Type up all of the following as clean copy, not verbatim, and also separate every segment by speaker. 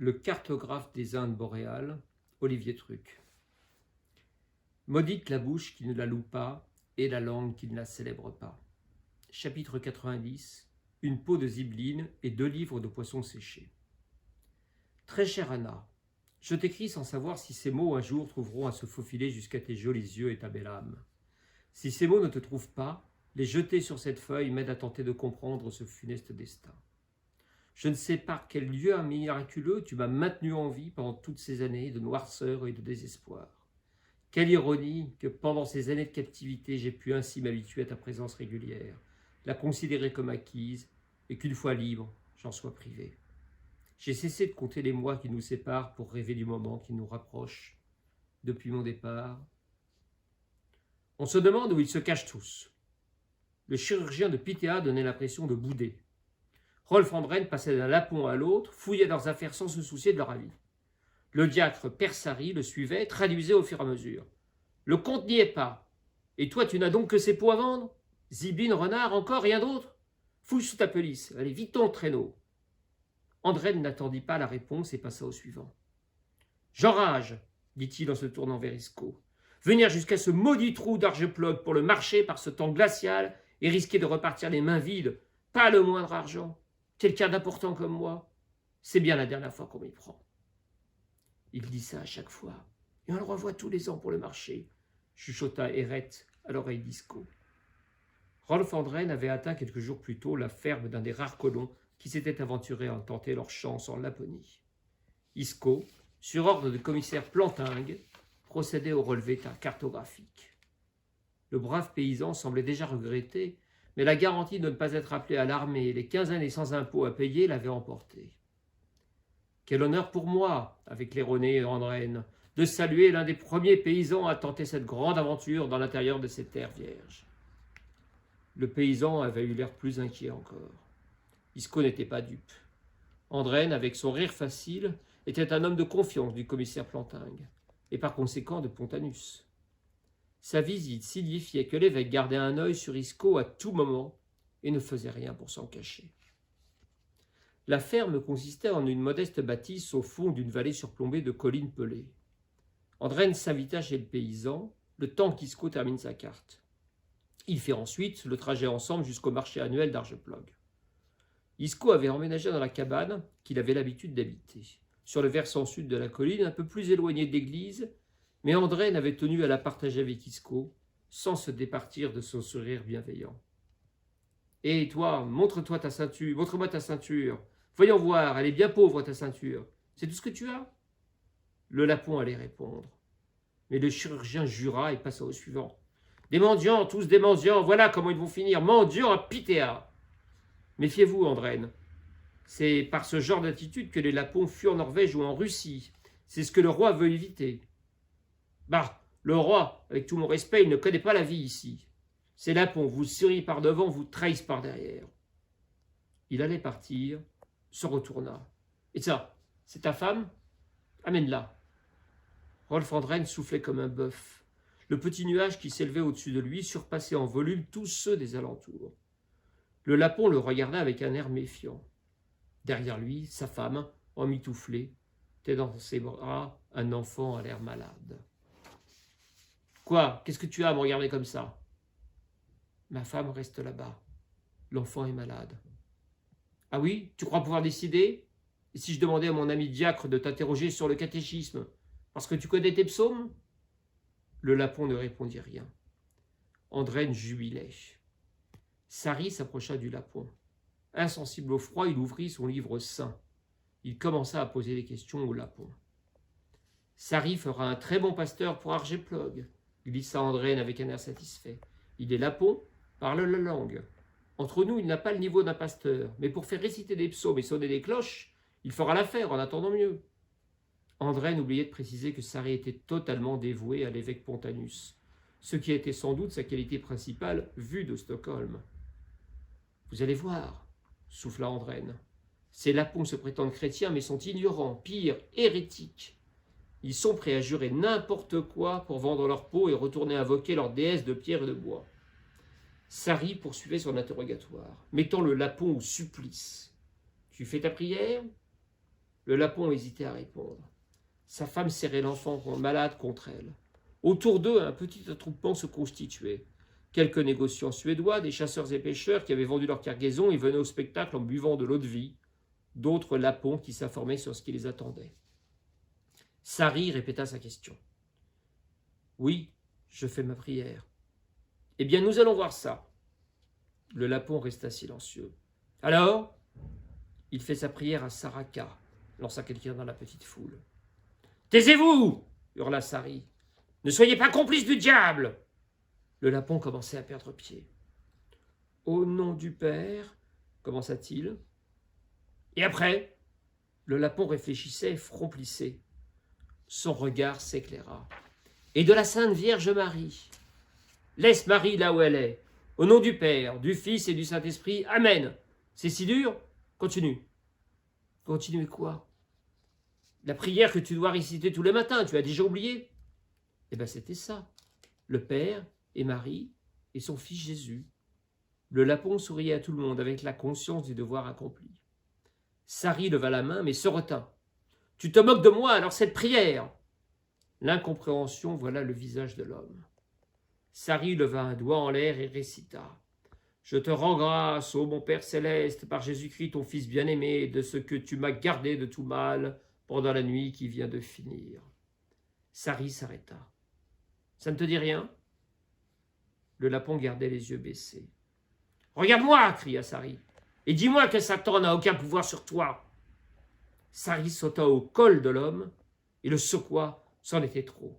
Speaker 1: Le cartographe des Indes boréales, Olivier Truc. Maudite la bouche qui ne la loue pas et la langue qui ne la célèbre pas. Chapitre 90. Une peau de zibeline et 2 livres de poissons séchés. Très chère Anna, je t'écris sans savoir si ces mots un jour trouveront à se faufiler jusqu'à tes jolis yeux et ta belle âme. Si ces mots ne te trouvent pas, les jeter sur cette feuille m'aide à tenter de comprendre ce funeste destin. Je ne sais par quel lieu miraculeux tu m'as maintenu en vie pendant toutes ces années de noirceur et de désespoir. Quelle ironie que pendant ces années de captivité j'ai pu ainsi m'habituer à ta présence régulière, la considérer comme acquise, et qu'une fois libre, j'en sois privé. J'ai cessé de compter les mois qui nous séparent pour rêver du moment qui nous rapproche. Depuis mon départ, on se demande où ils se cachent tous. Le chirurgien de Pythéa donnait l'impression de bouder. Rolf Andren passait d'un lapon à l'autre, fouillait leurs affaires sans se soucier de leur avis. Le diacre Persari le suivait, traduisait au fur et à mesure. Le compte n'y est pas. Et toi, tu n'as donc que ces peaux à vendre? Zibeline, renard, encore, rien d'autre? Fouille sous ta pelisse, allez, vite ton traîneau. Andren n'attendit pas la réponse et passa au suivant. J'enrage, dit-il en se tournant vers Isco. Venir jusqu'à ce maudit trou d'Argeplogue pour le marcher par ce temps glacial et risquer de repartir les mains vides, pas le moindre argent. Quelqu'un d'important comme moi, c'est bien la dernière fois qu'on m'y prend. Il dit ça à chaque fois, et on le revoit tous les ans pour le marché, chuchota Eret à l'oreille d'Isco. Rolf Andren avait atteint quelques jours plus tôt la ferme d'un des rares colons qui s'étaient aventurés à tenter leur chance en Laponie. Isco, sur ordre du commissaire Plantingue, procédait au relevé cartographique. Le brave paysan semblait déjà regretter, mais la garantie de ne pas être appelé à l'armée et les 15 années sans impôt à payer l'avaient emporté. Quel honneur pour moi, avec l'erroné Andren, de saluer l'un des premiers paysans à tenter cette grande aventure dans l'intérieur de ces terres vierges. Le paysan avait eu l'air plus inquiet encore. Isco n'était pas dupe. Andren, avec son rire facile, était un homme de confiance du commissaire Plantingue, et par conséquent de Pontanus. Sa visite signifiait que l'évêque gardait un œil sur Isco à tout moment et ne faisait rien pour s'en cacher. La ferme consistait en une modeste bâtisse au fond d'une vallée surplombée de collines pelées. Andren s'invita chez le paysan, le temps qu'Isco termine sa carte. Ils firent ensuite le trajet ensemble jusqu'au marché annuel d'Argeplogue. Isco avait emménagé dans la cabane qu'il avait l'habitude d'habiter, sur le versant sud de la colline, un peu plus éloigné de l'église, mais Andren avait tenu à la partager avec Isco, sans se départir de son sourire bienveillant. « Hé, toi, montre-moi ta ceinture. Voyons voir, elle est bien pauvre, ta ceinture. C'est tout ce que tu as ?» Le lapon allait répondre. Mais le chirurgien jura et passa au suivant. « Des mendiants, tous des mendiants, voilà comment ils vont finir, mendiants à Pythéa !» Méfiez-vous, Andren. C'est par ce genre d'attitude que les lapons fuient en Norvège ou en Russie. C'est ce que le roi veut éviter. Bah, le roi, avec tout mon respect, il ne connaît pas la vie ici. Ces lapons vous surient par devant, vous trahissent par derrière. Il allait partir, se retourna. Et ça, c'est ta femme? Amène-la. Rolf Andren soufflait comme un bœuf. Le petit nuage qui s'élevait au-dessus de lui surpassait en volume tous ceux des alentours. Le lapon le regarda avec un air méfiant. Derrière lui, sa femme, emmitouflée, était dans ses bras un enfant à l'air malade. « Quoi? Qu'est-ce que tu as à me regarder comme ça ?»« Ma femme reste là-bas. L'enfant est malade. »« Ah oui? Tu crois pouvoir décider? Et si je demandais à mon ami diacre de t'interroger sur le catéchisme, parce que tu connais tes psaumes ?» Le lapon ne répondit rien. Andren jubilait. Sari s'approcha du lapon. Insensible au froid, il ouvrit son livre saint. Il commença à poser des questions au lapon. « Sari fera un très bon pasteur pour Argeplogue, » glissa Andren avec un air satisfait. « Il est lapon, parle la langue. Entre nous, il n'a pas le niveau d'un pasteur, mais pour faire réciter des psaumes et sonner des cloches, il fera l'affaire en attendant mieux. » Andren oubliait de préciser que Sari était totalement dévoué à l'évêque Pontanus, ce qui était sans doute sa qualité principale vue de Stockholm. « Vous allez voir, » souffla Andren. « Ces lapons se prétendent chrétiens, mais sont ignorants, pire, hérétiques. Ils sont prêts à jurer n'importe quoi pour vendre leur peau et retourner invoquer leur déesse de pierre et de bois. » Sari poursuivait son interrogatoire, mettant le lapon au supplice. « Tu fais ta prière » Le lapon hésitait à répondre. Sa femme serrait l'enfant malade contre elle. Autour d'eux, un petit attroupement se constituait. Quelques négociants suédois, des chasseurs et pêcheurs qui avaient vendu leur cargaison et venaient au spectacle en buvant de l'eau de vie. D'autres lapons qui s'informaient sur ce qui les attendait. Sari répéta sa question. « Oui, je fais ma prière. »« Eh bien, nous allons voir ça. » Le lapon resta silencieux. « Alors ?» Il fait sa prière à Saraka, lança quelqu'un dans la petite foule. « Taisez-vous » hurla Sari. « Ne soyez pas complice du diable !» Le lapon commençait à perdre pied. « Au nom du Père » commença-t-il. Et après, le lapon réfléchissait, front plissé. Son regard s'éclaira. Et de la Sainte Vierge Marie. Laisse Marie là où elle est. Au nom du Père, du Fils et du Saint-Esprit. Amen. C'est si dur ? Continue. Continuez quoi ? La prière que tu dois réciter tous les matins, tu as déjà oublié ? Eh bien, c'était ça. Le Père et Marie et son Fils Jésus. Le lapon souriait à tout le monde avec la conscience du devoir accompli. Sari leva la main, mais se retint. « Tu te moques de moi, alors cette prière !» L'incompréhension voilà le visage de l'homme. Sari leva un doigt en l'air et récita. « Je te rends grâce, ô mon Père céleste, par Jésus-Christ, ton Fils bien-aimé, de ce que tu m'as gardé de tout mal pendant la nuit qui vient de finir. » Sari s'arrêta. « Ça ne te dit rien ?» Le lapon gardait les yeux baissés. « Regarde-moi » cria Sari. « Et dis-moi que Satan n'a aucun pouvoir sur toi. » Sari sauta au col de l'homme et le secoua, c'en était trop.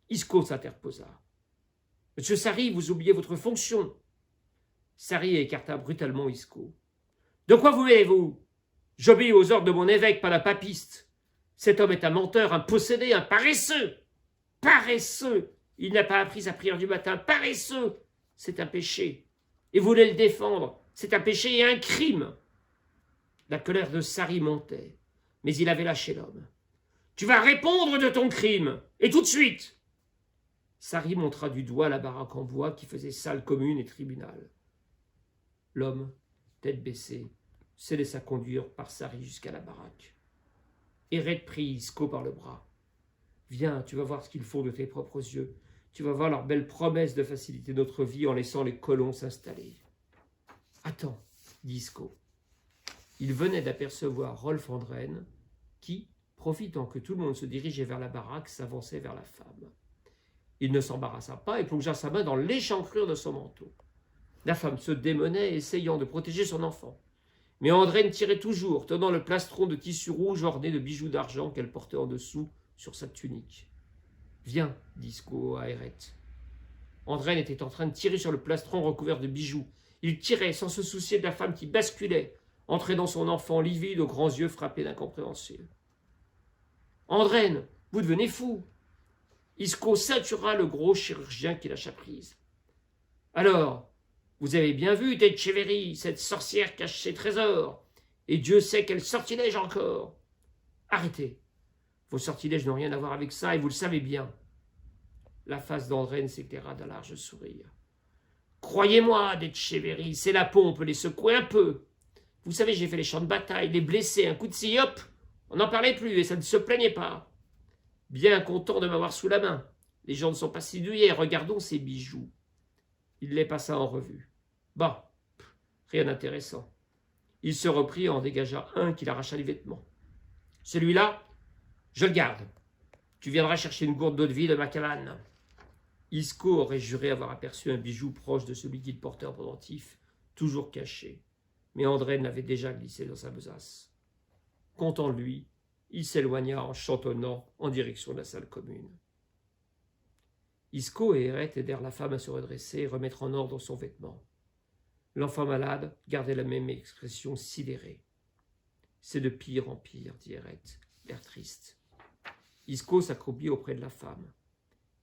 Speaker 1: Isko s'interposa. « Monsieur Sari, vous oubliez votre fonction. » Sari écarta brutalement Isko. « De quoi vous mêlez-vous ? J'obéis aux ordres de mon évêque, pas d'un papiste. Cet homme est un menteur, un possédé, un paresseux. Paresseux. Il n'a pas appris sa prière du matin. Paresseux. C'est un péché. Et vous voulez le défendre. C'est un péché et un crime. » La colère de Sari montait, mais il avait lâché l'homme. « Tu vas répondre de ton crime, et tout de suite !» Sari montra du doigt la baraque en bois qui faisait salle commune et tribunal. L'homme, tête baissée, se laissa conduire par Sari jusqu'à la baraque. Eret prit Isko par le bras. « Viens, tu vas voir ce qu'ils font de tes propres yeux. Tu vas voir leur belle promesse de faciliter notre vie en laissant les colons s'installer. »« Attends, » dit Isko. Il venait d'apercevoir Rolf Andren qui, profitant que tout le monde se dirigeait vers la baraque, s'avançait vers la femme. Il ne s'embarrassa pas et plongea sa main dans l'échancrure de son manteau. La femme se démenait, essayant de protéger son enfant. Mais Andren tirait toujours, tenant le plastron de tissu rouge orné de bijoux d'argent qu'elle portait en dessous sur sa tunique. « Viens, dit Isko à Eret. » Andren était en train de tirer sur le plastron recouvert de bijoux. Il tirait sans se soucier de la femme qui basculait, entraînant son enfant livide aux grands yeux frappés d'incompréhension. « Andren, vous devenez fou !» Isko ceintura le gros chirurgien qui lâcha prise. « Alors, vous avez bien vu, Tetcheveri, cette sorcière cache ses trésors, et Dieu sait quel sortilège encore. Arrêtez, vos sortilèges n'ont rien à voir avec ça, et vous le savez bien. » La face d'Andren s'éclaira d'un large sourire. « Croyez-moi, Tetcheveri, ces lapons, on peut les secouer un peu. Vous savez, j'ai fait les champs de bataille, les blessés, un coup de scie, hop, on n'en parlait plus et ça ne se plaignait pas. Bien content de m'avoir sous la main. Les gens ne sont pas si douillés, regardons ces bijoux. » Il les passa en revue. Bah, rien d'intéressant. Il se reprit et en dégagea un qu'il arracha les vêtements. « Celui-là, je le garde. Tu viendras chercher une gourde d'eau-de-vie de ma cabane. » Isko aurait juré avoir aperçu un bijou proche de celui qu'il portait en pendentif, toujours caché. Mais Andren l'avait déjà glissé dans sa besace. Content de lui, il s'éloigna en chantonnant en direction de la salle commune. Isko et Eret aidèrent la femme à se redresser et remettre en ordre son vêtement. L'enfant malade gardait la même expression sidérée. « C'est de pire en pire, dit Eret, l'air triste. » Isko s'accroupit auprès de la femme.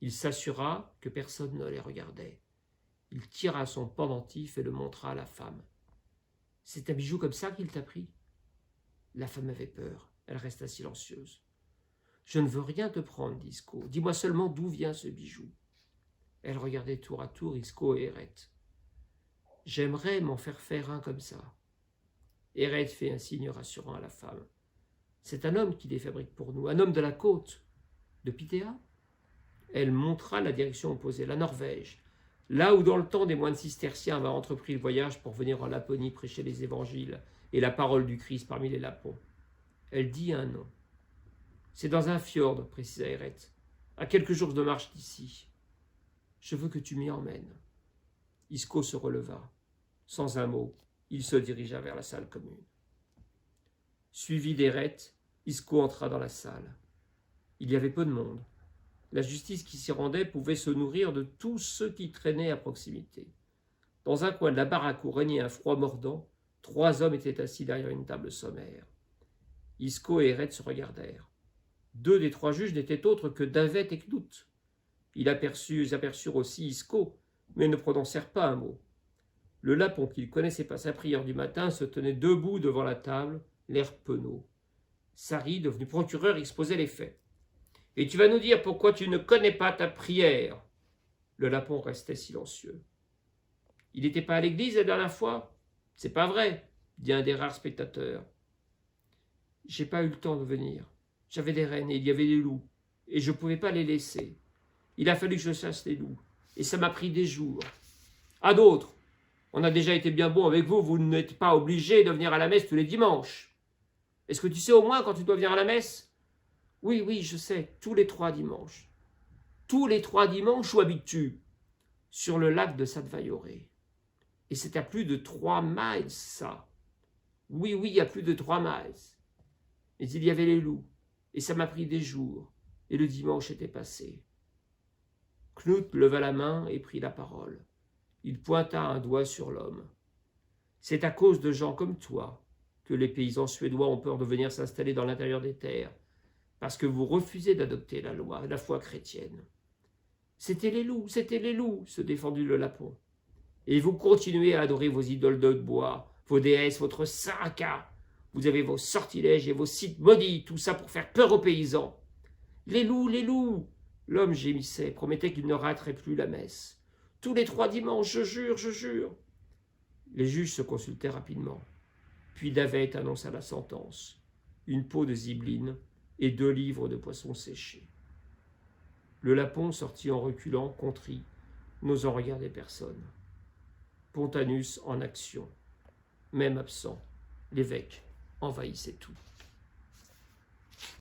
Speaker 1: Il s'assura que personne ne les regardait. Il tira son pendentif et le montra à la femme. « C'est un bijou comme ça qu'il t'a pris ?» La femme avait peur. Elle resta silencieuse. « Je ne veux rien te prendre, dit Isko. Dis-moi seulement d'où vient ce bijou. » Elle regardait tour à tour Isko et Eret. « J'aimerais m'en faire un comme ça. » Eret fit un signe rassurant à la femme. « C'est un homme qui les fabrique pour nous, un homme de la côte, de Pythéa. Elle montra la direction opposée, la Norvège, là où dans le temps des moines cisterciens avaient entrepris le voyage pour venir en Laponie prêcher les évangiles et la parole du Christ parmi les Lapons. Elle dit un nom. C'est dans un fjord, précisa Eret, à quelques jours de marche d'ici. Je veux que tu m'y emmènes. Isco se releva. Sans un mot, il se dirigea vers la salle commune. Suivi d'Eret, Isco entra dans la salle. Il y avait peu de monde. La justice qui s'y rendait pouvait se nourrir de tous ceux qui traînaient à proximité. Dans un coin de la baraque où régnait un froid mordant, 3 hommes étaient assis derrière une table sommaire. Isco et Eret se regardèrent. 2 des 3 juges n'étaient autres que Davet et Knut. Ils aperçurent aussi Isco, mais ne prononcèrent pas un mot. Le Lapon, qui ne connaissait pas sa prière du matin, se tenait debout devant la table, l'air penaud. Sari, devenu procureur, exposait les faits. « Et tu vas nous dire pourquoi tu ne connais pas ta prière ?» Le Lapon restait silencieux. « Il n'était pas à l'église la dernière fois ?»« C'est pas vrai, » dit un des rares spectateurs. « J'ai pas eu le temps de venir. J'avais des rennes et il y avait des loups, et je ne pouvais pas les laisser. Il a fallu que je chasse les loups, et ça m'a pris des jours. À d'autres, on a déjà été bien bon avec vous, vous n'êtes pas obligé de venir à la messe tous les dimanches. Est-ce que tu sais au moins quand tu dois venir à la messe ? Oui, je sais, tous les 3 dimanches. Tous les 3 dimanches, où habites-tu ? Sur le lac de Satvayore. Et c'est à plus de 3 miles, ça. Oui, il y a plus de 3 miles. Mais il y avait les loups, et ça m'a pris des jours, et le dimanche était passé. Knut leva la main et prit la parole. Il pointa un doigt sur l'homme. C'est à cause de gens comme toi que les paysans suédois ont peur de venir s'installer dans l'intérieur des terres, parce que vous refusez d'adopter la loi, la foi chrétienne. C'était les loups, se défendit le Lapon. Et vous continuez à adorer vos idoles de bois, vos déesses, votre saraka. Vous avez vos sortilèges et vos sites maudits, tout ça pour faire peur aux paysans. Les loups. L'homme gémissait, promettait qu'il ne raterait plus la messe. Tous les 3 dimanches, je jure. Les juges se consultaient rapidement. Puis Davet annonça la sentence. Une peau de zibeline et 2 livres de poissons séchés. Le Lapon sortit en reculant, contrit, n'osant regarder personne. Pontanus en action. Même absent, l'évêque envahissait tout.